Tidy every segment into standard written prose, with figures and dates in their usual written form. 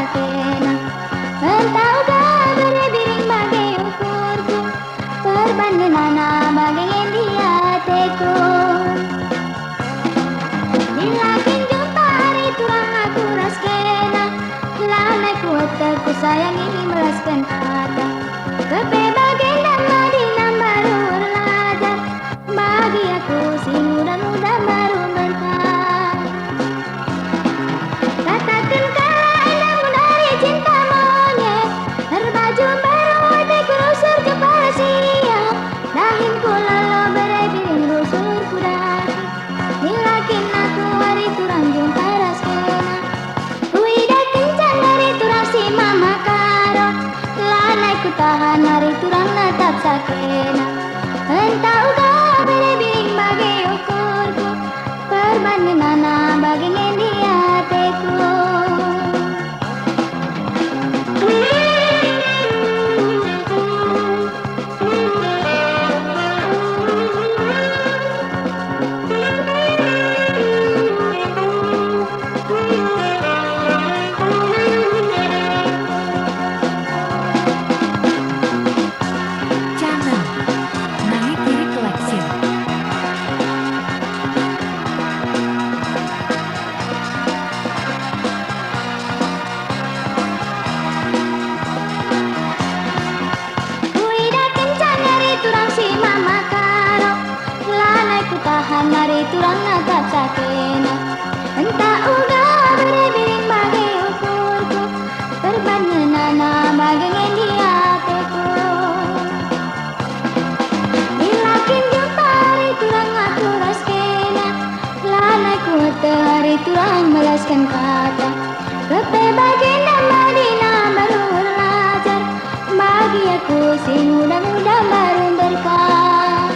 sakena. Entau kabare biring bagai ukurku, perbandenana bagai India teko. Dilakin jumpa hari turang aku raskena, lama kuat ku sayangi melaskan kata. Kepe bagai nama di baru belajar, bagi aku si muda-muda baru berkah. Katakan kau dari cinta monyet, berbaju baru hatiku rusur kepala siap. Dahinku lalu berebiring rusur kudaki, nilakin aku hari turang jumpa raskena. Uida kencang dari turang si mama karo, lanai ku tahan hari turang natap sakena. Entau kau berebiring bagai ukurku, perbandenana bagai India teko. Channel Nahitiri Collection. Uida kencang dari turang si mama karo, lanai ku tahan dari turang natap sakena. Entah uga berebiring bagai ukurku, perbandenana bagai India teko. Dilakin jumpa hari turang aku raskena, lanai ku hari turang melaskan kata. Kepe bagai nama dina baru belajar, bagi aku si muda-muda baru berkah.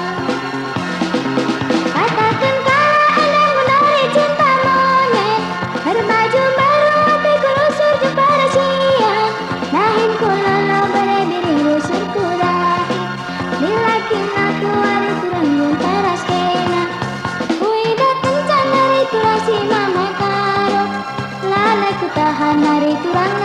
Katakan kau dari cinta monyet, berbaju baru hatiku rusur jumpa siang. Dahinku lalu berebiring rusur kudaki, nilakin aku hari turang jumpa raskena. Uida kencang dari turang si mama karo, lanai ku tahan hari turang